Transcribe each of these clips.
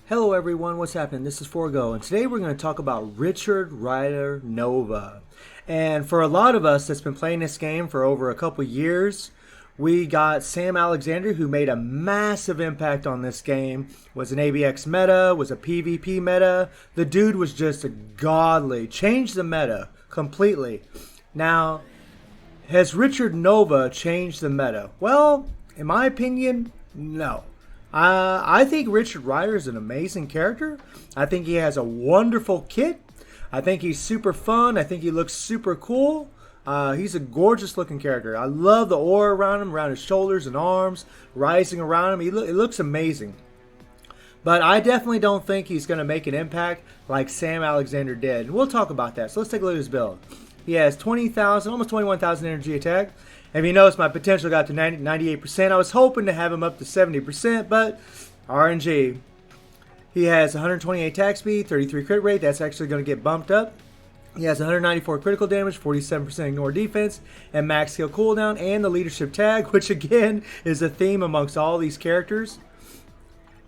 Hello everyone, what's happening? This is Forgo, and today we're going to talk about Richard Rider Nova. And for a lot of us that's been playing this game for over a couple years, we got Sam Alexander, who made a massive impact on this game, was an AVX meta, was a PvP meta. The dude was just a godly, changed the meta completely. Now, has Richard Nova changed the meta? Well, in my opinion, no. I think Richard Rider is an amazing character. I think he has a wonderful kit. I think he's super fun. I think he looks super cool. He's a gorgeous looking character. I love the aura around him, around his shoulders and arms, rising around him. It looks amazing. But I definitely don't think he's going to make an impact like Sam Alexander did. And we'll talk about that. So let's take a look at his build. He has 20,000, almost 21,000 energy attack. If you notice, my potential got to 98%. I was hoping to have him up to 70%, but RNG. He has 128 attack speed, 33 crit rate. That's actually going to get bumped up. He has 194 critical damage, 47% ignore defense, and max skill cooldown, and the leadership tag, which again is a theme amongst all these characters.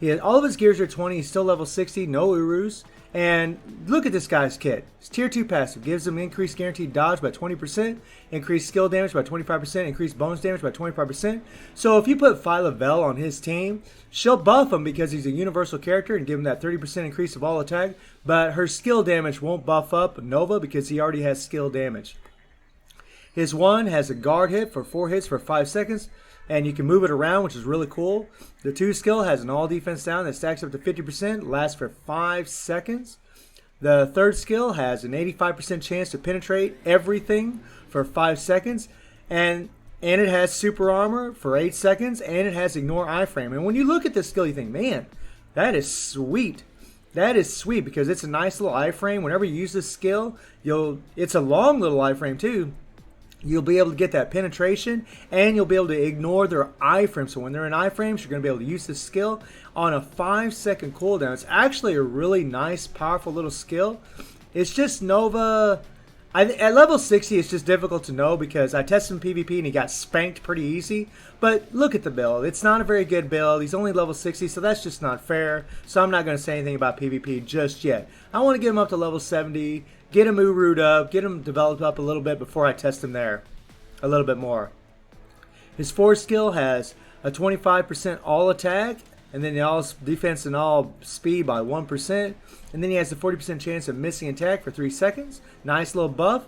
He has all of his gears are 20. He's still level 60, no Urus. And look at this guy's kit. His tier 2 passive gives him increased guaranteed dodge by 20%, increased skill damage by 25%, increased bonus damage by 25%. So if you put Phyla Vel on his team, she'll buff him because he's a universal character and give him that 30% increase of all attack. But her skill damage won't buff up Nova because he already has skill damage. His 1 has a guard hit for 4 hits for 5 seconds. And you can move it around, which is really cool. The 2 skill has an all defense down that stacks up to 50%, lasts for 5 seconds. The 3rd skill has an 85% chance to penetrate everything for 5 seconds. And it has super armor for 8 seconds, and it has ignore iframe. And when you look at this skill, you think, man, that is sweet. That is sweet because it's a nice little iframe. Whenever you use this skill, it's a long little iframe too. You'll be able to get that penetration, and you'll be able to ignore their iframes. So when they're in iframes, you're going to be able to use this skill on a 5-second cooldown. It's actually a really nice, powerful little skill. It's just Nova. At level 60, it's just difficult to know because I tested him PvP and he got spanked pretty easy. But look at the build. It's not a very good build. He's only level 60, so that's just not fair. So I'm not going to say anything about PvP just yet. I want to get him up to level 70. Get him Uru'd up, get him developed up a little bit before I test him there a little bit more. His 4 skill has a 25% all attack, and then all defense and all speed by 1%. And then he has a 40% chance of missing attack for 3 seconds. Nice little buff.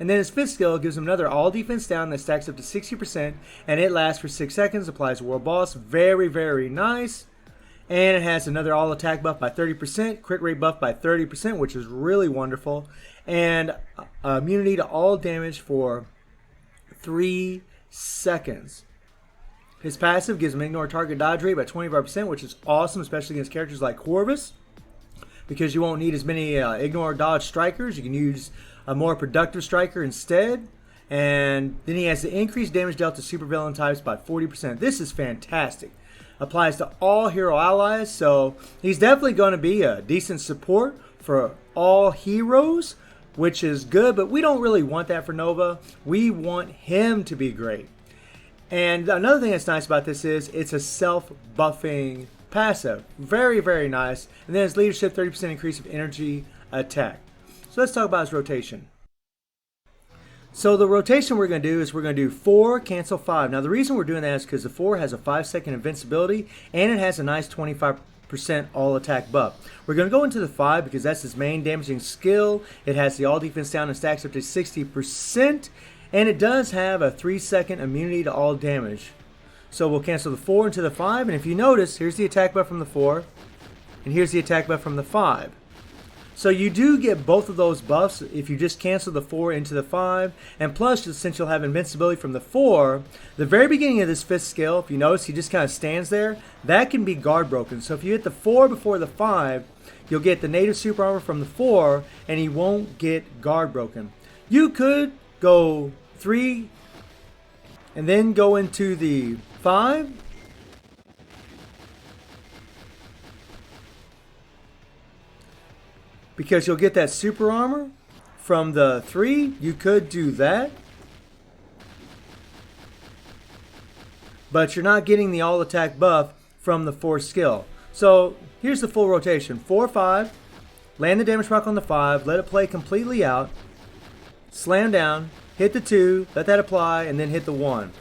And then his 5th skill gives him another all defense down that stacks up to 60%, and it lasts for 6 seconds, applies World Boss. Very, very nice. And it has another all attack buff by 30%, crit rate buff by 30%, which is really wonderful. And immunity to all damage for 3 seconds. His passive gives him ignore target dodge rate by 25%, which is awesome, especially against characters like Corvus, because you won't need as many ignore dodge strikers. You can use a more productive striker instead. And then he has the increased damage dealt to supervillain types by 40%. This is fantastic. Applies to all hero allies, so he's definitely going to be a decent support for all heroes, which is good, but we don't really want that for Nova. We want him to be great. And another thing that's nice about this is it's a self-buffing passive. Very, very nice. And then his leadership, 30% increase of energy attack. So let's talk about his rotation. So the rotation we're going to do is we're going to do 4, cancel 5. Now the reason we're doing that is because the 4 has a 5-second invincibility, and it has a nice 25% all attack buff. We're going to go into the 5 because that's his main damaging skill. It has the all defense down and stacks up to 60%, and it does have a 3-second immunity to all damage. So we'll cancel the 4 into the 5, and if you notice, here's the attack buff from the 4, and here's the attack buff from the 5. So you do get both of those buffs if you just cancel the 4 into the 5. And plus, since you'll have invincibility from the 4, the very beginning of this 5th skill, if you notice, he just kind of stands there. That can be guard broken. So if you hit the 4 before the 5, you'll get the native super armor from the 4, and he won't get guard broken. You could go 3 and then go into the 5. Because you'll get that super armor from the 3. You could do that. But you're not getting the all attack buff from the 4 skill. So here's the full rotation. 4, 5. Land the damage proc on the 5. Let it play completely out. Slam down. Hit the 2. Let that apply. And then hit the 1.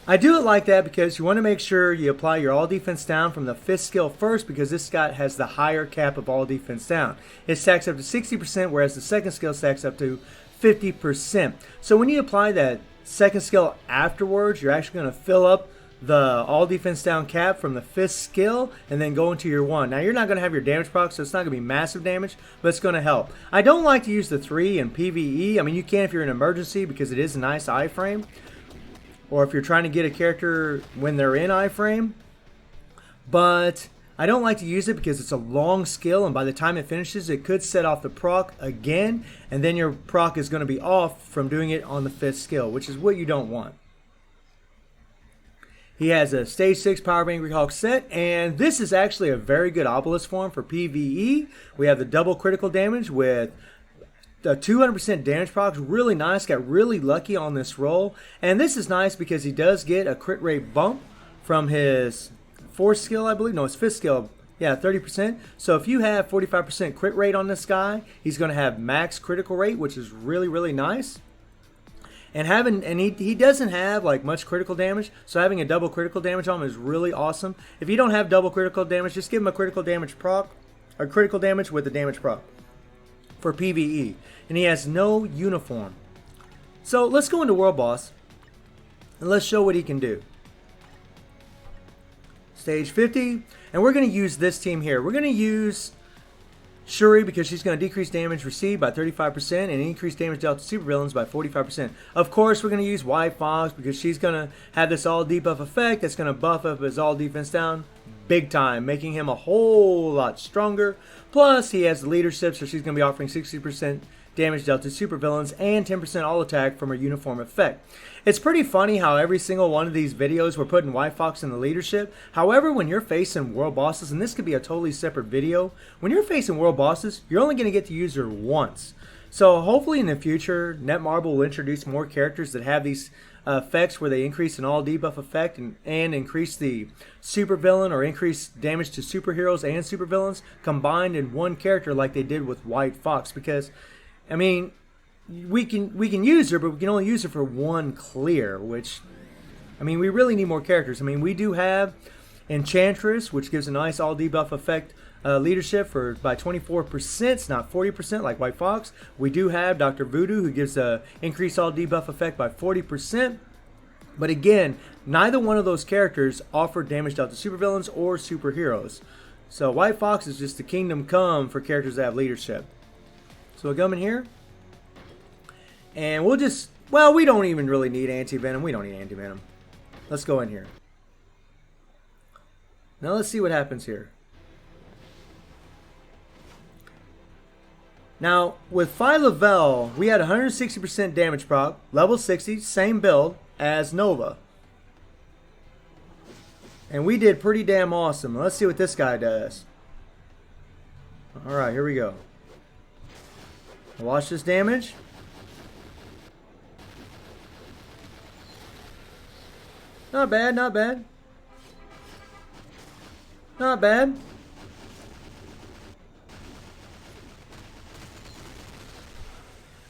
I do it like that because you want to make sure you apply your all defense down from the 5th skill first, because this guy has the higher cap of all defense down. It stacks up to 60%, whereas the 2nd skill stacks up to 50%. So when you apply that 2nd skill afterwards, you're actually going to fill up the all defense down cap from the 5th skill and then go into your 1. Now you're not going to have your damage proc, so it's not going to be massive damage, but it's going to help. I don't like to use the 3 in PvE. I mean, you can if you're in an emergency because it is a nice iframe, or if you're trying to get a character when they're in iframe. But I don't like to use it because it's a long skill, and by the time it finishes, it could set off the proc again, and then your proc is going to be off from doing it on the 5th skill, which is what you don't want. He has a Stage 6 Power of Angry Hawk set, and this is actually a very good Obelisk form for PvE. We have the double critical damage with the 200% damage proc. Really nice. Got really lucky on this roll. And this is nice because he does get a crit rate bump from his 4th skill, I believe. No, his 5th skill. Yeah, 30%. So if you have 45% crit rate on this guy, he's going to have max critical rate, which is really, really nice. And he doesn't have like much critical damage, so having a double critical damage on him is really awesome. If you don't have double critical damage, just give him a critical damage proc, or critical damage with a damage proc for PvE. And he has no uniform. So let's go into World Boss and let's show what he can do. Stage 50, and we're going to use this team here. We're going to use Shuri because she's going to decrease damage received by 35% and increase damage dealt to supervillains by 45%. Of course, we're going to use White Fox because she's going to have this all debuff effect that's going to buff up his all defense down big time, making him a whole lot stronger. Plus, he has the leadership, so she's going to be offering 60% damage dealt to supervillains and 10% all attack from her uniform effect. It's pretty funny how every single one of these videos we're putting White Fox in the leadership. However, when you're facing world bosses, and this could be a totally separate video, when you're facing world bosses, you're only going to get to use her once. So hopefully in the future, Netmarble will introduce more characters that have these effects where they increase an all debuff effect and increase the supervillain or increase damage to superheroes and supervillains combined in one character like they did with White Fox. Because I mean, we can use her, but we can only use her for one clear, which, I mean, we really need more characters. I mean, we do have Enchantress, which gives a nice all debuff effect leadership by 24%, it's not 40% like White Fox. We do have Dr. Voodoo, who gives a increased all debuff effect by 40%. But again, neither one of those characters offer damage dealt to supervillains or superheroes. So White Fox is just the kingdom come for characters that have leadership. So we'll come in here, and we'll just, well, we don't even really need anti-venom. We don't need anti-venom. Let's go in here. Now let's see what happens here. Now, with Phyla-Vell, we had 160% damage proc, level 60, same build as Nova. And we did pretty damn awesome. Let's see what this guy does. Alright, here we go. Watch this damage. Not bad, not bad. Not bad.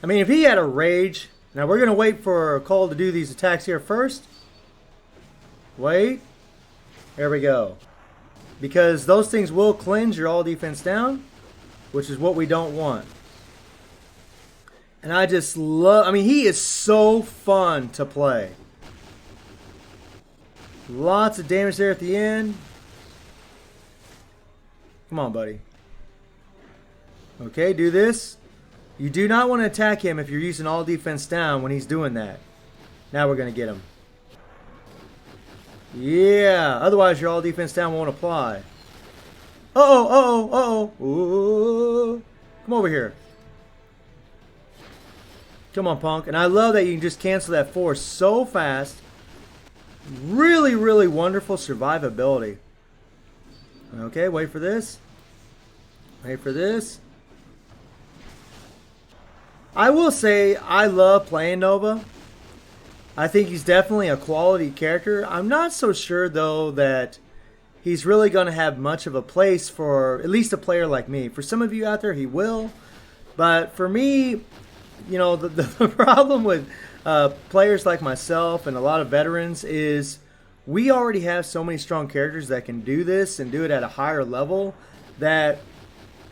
I mean, if he had a rage... Now, we're going to wait for Cole to do these attacks here first. Wait. There we go. Because those things will cleanse your all defense down, which is what we don't want. And I just love... I mean, he is so fun to play. Lots of damage there at the end. Come on, buddy. Okay, do this. You do not want to attack him if you're using all defense down when he's doing that. Now we're going to get him. Yeah, otherwise your all defense down won't apply. Uh-oh, uh-oh, uh-oh. Ooh. Come over here. Come on, punk. And I love that you can just cancel that force so fast. Really, really wonderful survivability. Okay, wait for this. Wait for this. I will say I love playing Nova. I think he's definitely a quality character. I'm not so sure, though, that he's really going to have much of a place for at least a player like me. For some of you out there, he will. But for me, you know, the problem with players like myself and a lot of veterans is we already have so many strong characters that can do this and do it at a higher level that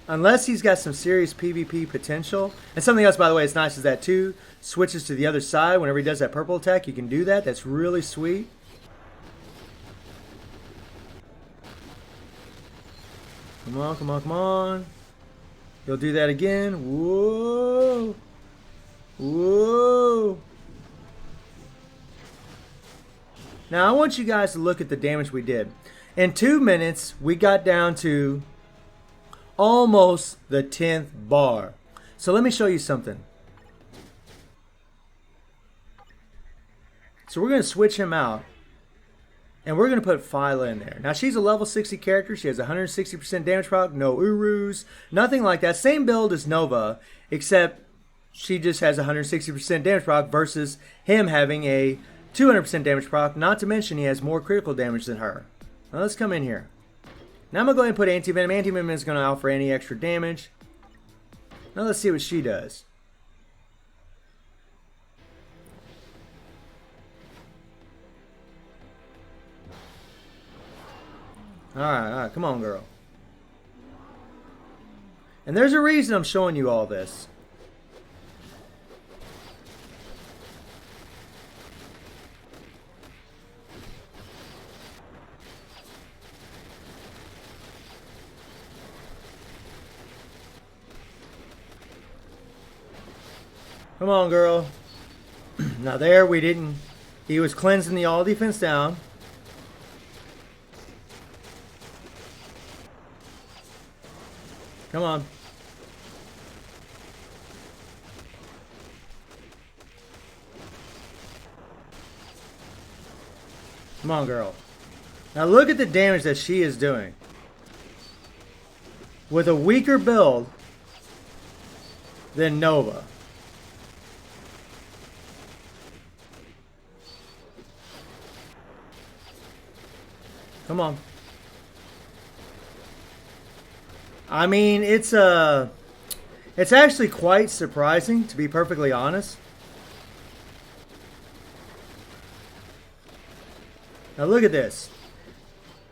unless he's got some serious PvP potential, and something else, by the way, it's nice is that too, switches to the other side whenever he does that purple attack, you can do that. That's really sweet. Come on, come on, come on. He'll do that again. Whoa. Whoa. Now, I want you guys to look at the damage we did. In 2 minutes, we got down to almost the 10th bar. So let me show you something. So we're going to switch him out. And we're going to put Phyla in there. Now, she's a level 60 character. She has 160% damage proc, no Urus, nothing like that. Same build as Nova, except she just has 160% damage proc versus him having a 200% damage proc. Not to mention he has more critical damage than her. Now, let's come in here. Now, I'm going to go ahead and put Anti-Venom. Anti-Venom is going to offer any extra damage. Now, let's see what she does. Alright, come on, girl. And there's a reason I'm showing you all this. Come on, girl. Now there, we didn't... He was cleansing the all defense down. Come on. Come on, girl. Now look at the damage that she is doing. With a weaker build than Nova. Come on. I mean, it's actually quite surprising, to be perfectly honest. Now look at this.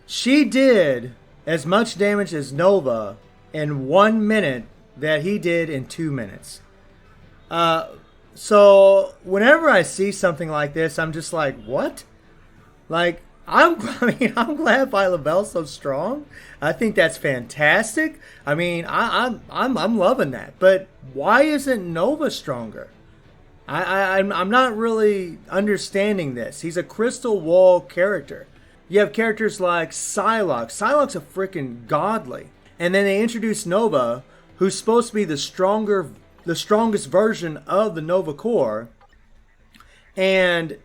She did as much damage as Nova in 1 minute that he did in 2 minutes. So whenever I see something like this, I'm just like, what? Like, I'm glad Phyla Vel's so strong. I think that's fantastic. I mean, I'm loving that. But why isn't Nova stronger? I'm not really understanding this. He's a Crystal Wall character. You have characters like Psylocke. Psylocke's a freaking godly. And then they introduce Nova, who's supposed to be the strongest version of the Nova Core. And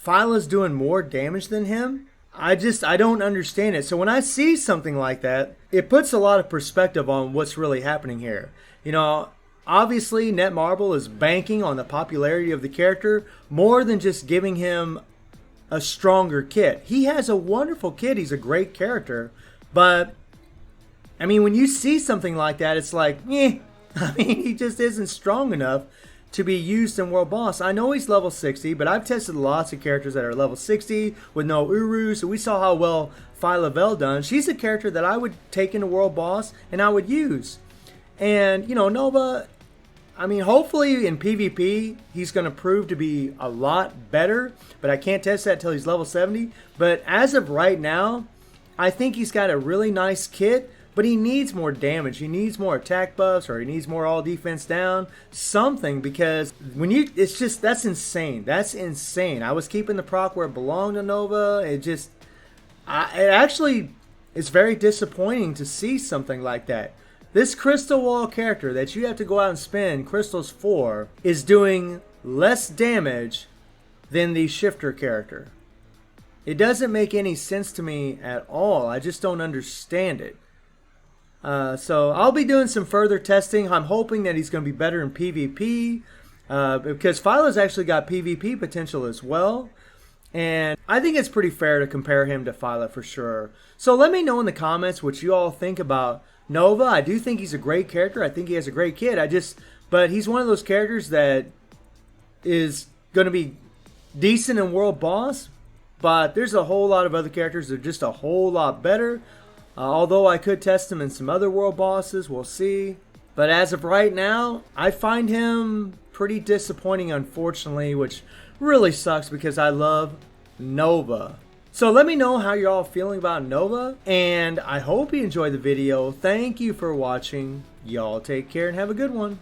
Phyla's doing more damage than him. I don't understand it. So when I see something like that, it puts a lot of perspective on what's really happening here. You know, obviously Netmarble is banking on the popularity of the character more than just giving him a stronger kit. He has a wonderful kit. He's a great character. But, I mean, when you see something like that, it's like, I mean, he just isn't strong enough to be used in World Boss. I know he's level 60, but I've tested lots of characters that are level 60 with no Uru, so we saw how well Phyla Vel done. She's a character that I would take into World Boss and I would use. And, you know, Nova, I mean, hopefully in PvP, he's going to prove to be a lot better, but I can't test that until he's level 70. But as of right now, I think he's got a really nice kit, but he needs more damage. He needs more attack buffs, or he needs more all defense down. Something, because when you, it's just, that's insane. That's insane. I was keeping the proc where it belonged to Nova. It actually is very disappointing to see something like that. This Crystal Wall character that you have to go out and spend crystals for is doing less damage than the Shifter character. It doesn't make any sense to me at all. I just don't understand it. So I'll be doing some further testing. I'm hoping that he's going to be better in PvP because Phyla's actually got PvP potential as well. And I think it's pretty fair to compare him to Phyla for sure. So let me know in the comments what you all think about Nova. I do think he's a great character. I think he has a great kid. But he's one of those characters that is going to be decent in World Boss. But there's a whole lot of other characters that are just a whole lot better. Although I could test him in some other World Bosses. We'll see. But as of right now, I find him pretty disappointing, unfortunately, which really sucks because I love Nova. So let me know how you're all feeling about Nova, and I hope you enjoyed the video. Thank you for watching. Y'all take care and have a good one.